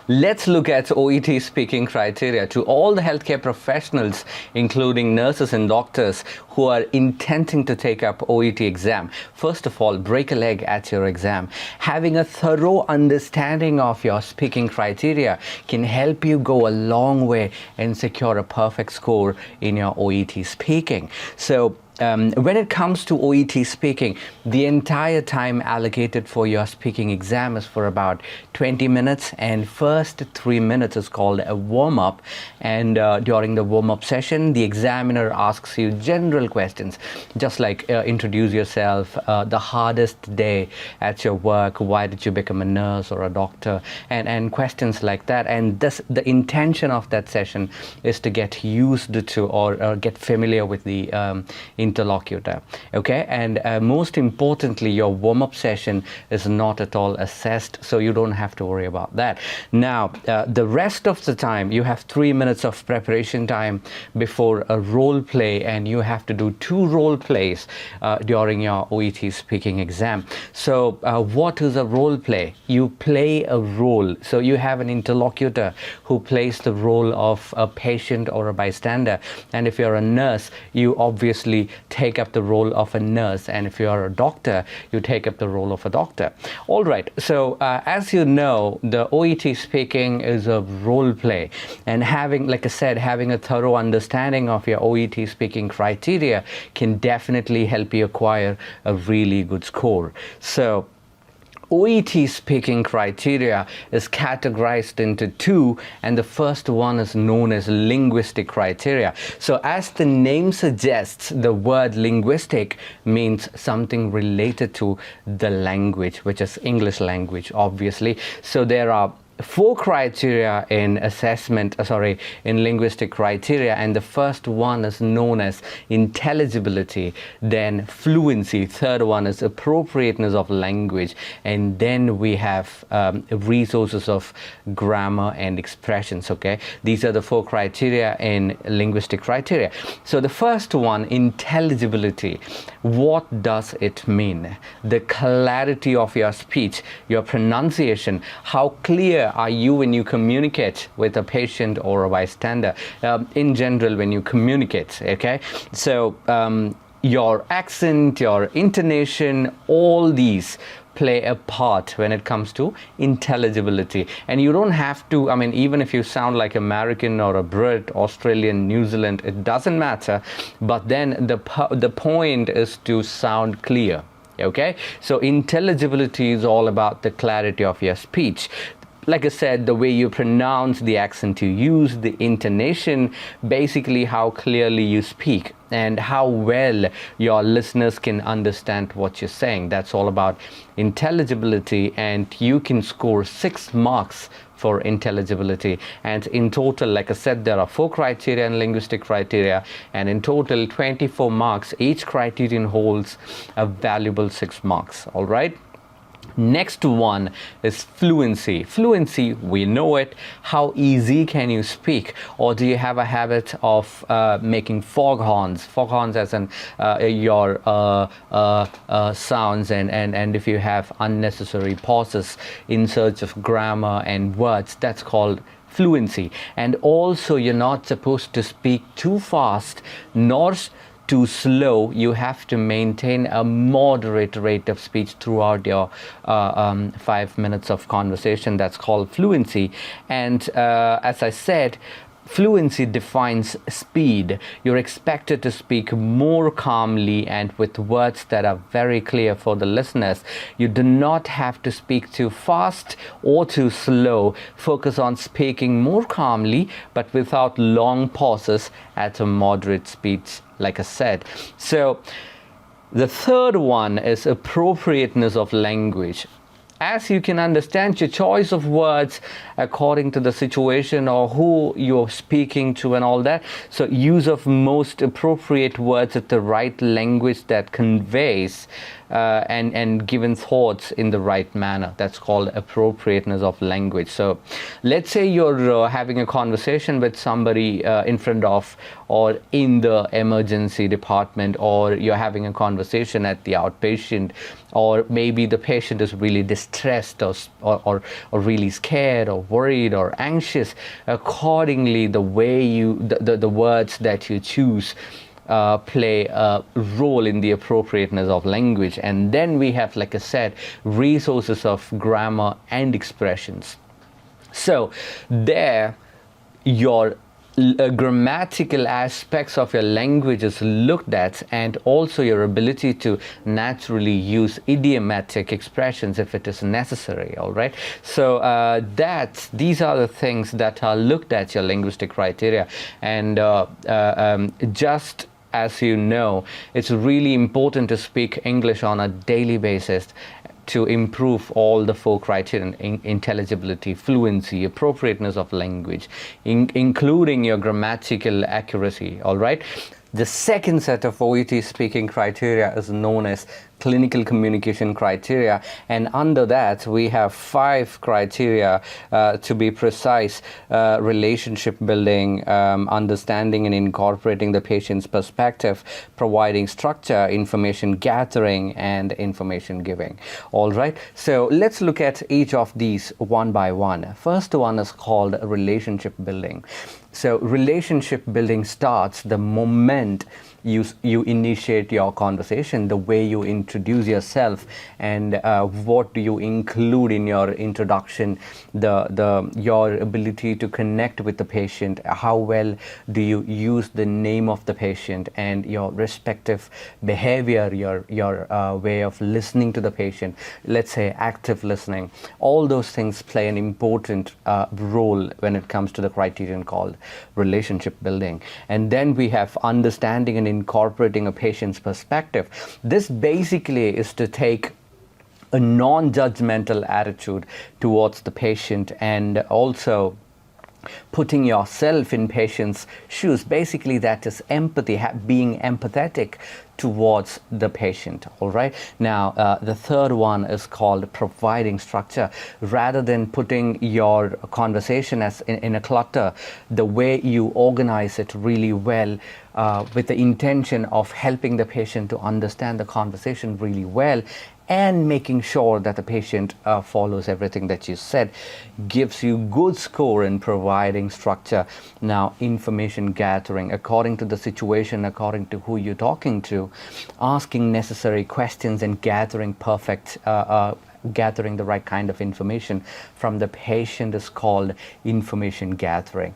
Let's look at OET speaking criteria to all the healthcare professionals, including nurses and doctors who are intending to take up OET exam. First of all, break a leg at your exam. Having a thorough understanding of your speaking criteria can help you go a long way and secure a perfect score in your OET speaking. So when it comes to OET speaking, the entire time allocated for your speaking exam is for about 20 minutes, and first 3 minutes is called a warm-up. And during the warm-up session, the examiner asks you general questions, just like introduce yourself, the hardest day at your work, why did you become a nurse or a doctor, and questions like that. And the intention of that session is to get used to or get familiar with the interlocutor. Okay, and most importantly, your warm-up session is not at all assessed, so you don't have to worry about that. Now the rest of the time, you have 3 minutes of preparation time before a role play, and you have to do 2 role plays during your OET speaking exam. So what is a role play? You play a role, so you have an interlocutor who plays the role of a patient or a bystander, and if you're a nurse, you obviously take up the role of a nurse, and if you are a doctor, you take up the role of a doctor. All right, so as you know, the OET speaking is a role play, and having, like I said, having a thorough understanding of your OET speaking criteria can definitely help you acquire a really good score. So OET speaking criteria is categorized into 2, and the first one is known as linguistic criteria. So as the name suggests, the word linguistic means something related to the language, which is English language, obviously. So there are 4 criteria in in linguistic criteria, and the first one is known as intelligibility, then fluency, third one is appropriateness of language, and then we have resources of grammar and expressions. Okay, these are the 4 criteria in linguistic criteria. So the first one, intelligibility, what does it mean? The clarity of your speech, your pronunciation, how clear are you when you communicate with a patient or a bystander, in general when you communicate. Okay, so your accent, your intonation, all these play a part when it comes to intelligibility. And you don't have to, even if you sound like American or a Brit, Australian, New Zealand, it doesn't matter, but then the point is to sound clear. Okay, so intelligibility is all about the clarity of your speech. Like I said, the way you pronounce, the accent you use, the intonation, basically how clearly you speak and how well your listeners can understand what you're saying. That's all about intelligibility, and you can score 6 marks for intelligibility. And in total, like I said, there are 4 criteria in linguistic criteria, and in total 24 marks. Each criterion holds a valuable 6 marks. All right. Next one is fluency. Fluency, we know it. How easy can you speak? Or do you have a habit of making foghorns? Foghorns as in your sounds, and if you have unnecessary pauses in search of grammar and words, that's called fluency. And also, you're not supposed to speak too fast nor too slow. You have to maintain a moderate rate of speech throughout your 5 minutes of conversation. That's called fluency. And as I said, fluency defines speed. You're expected to speak more calmly and with words that are very clear for the listeners. You do not have to speak too fast or too slow. Focus on speaking more calmly but without long pauses at a moderate speed, like I said. So the third one is appropriateness of language. As you can understand, your choice of words according to the situation or who you're speaking to and all that. So use of most appropriate words at the right language that conveys and given thoughts in the right manner. That's called appropriateness of language. So let's say you're having a conversation with somebody in front of or in the emergency department, or you're having a conversation at the outpatient, or maybe the patient is really distressed or really scared or worried or anxious. Accordingly, the way the words that you choose play a role in the appropriateness of language. And then we have, like I said, resources of grammar and expressions. So there, your grammatical aspects of your language is looked at, and also your ability to naturally use idiomatic expressions if it is necessary. All right, so these are the things that are looked at your linguistic criteria. And just as you know, it's really important to speak English on a daily basis to improve all the 4 criteria: intelligibility, fluency, appropriateness of language, including your grammatical accuracy. All right. The second set of OET speaking criteria is known as clinical communication criteria, and under that we have 5 criteria, to be precise: relationship building, understanding and incorporating the patient's perspective, providing structure, information gathering, and information giving. All right, so let's look at each of these one by one. First one is called relationship building. So relationship building starts the moment you initiate your conversation, the way you introduce yourself, and what do you include in your introduction, your ability to connect with the patient, how well do you use the name of the patient, and your respective behavior, your way of listening to the patient, let's say active listening. All those things play an important role when it comes to the criterion called relationship building. And then we have understanding and incorporating a patient's perspective. This basically is to take a non-judgmental attitude towards the patient, and also putting yourself in patient's shoes. Basically, that is empathy, being empathetic towards the patient. All right. Now, the third one is called providing structure. Rather than putting your conversation as in a clutter, the way you organize it really well, with the intention of helping the patient to understand the conversation really well, and making sure that the patient follows everything that you said, gives you good score in providing structure. Now, information gathering according to the situation, according to who you're talking to, asking necessary questions and gathering gathering the right kind of information from the patient is called information gathering.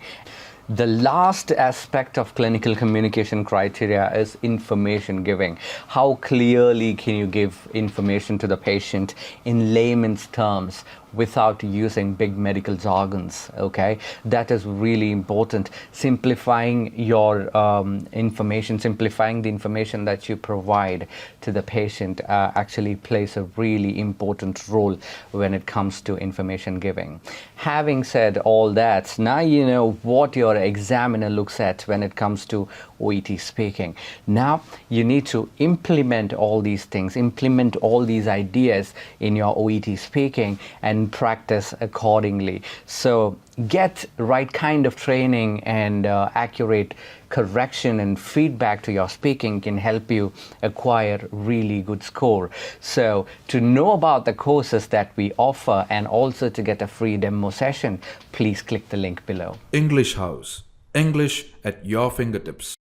The last aspect of clinical communication criteria is information giving. How clearly can you give information to the patient in layman's terms without using big medical jargons? Okay, that is really important. Simplifying your information, simplifying the information that you provide to the patient actually plays a really important role when it comes to information giving. Having said all that, now you know what your examiner looks at when it comes to OET speaking. Now you need to implement all these things, implement all these ideas in your OET speaking, and practice accordingly. So get right kind of training, and accurate correction and feedback to your speaking can help you acquire really good score. So to know about the courses that we offer, and also to get a free demo session, please click the link below. English House. English at your fingertips.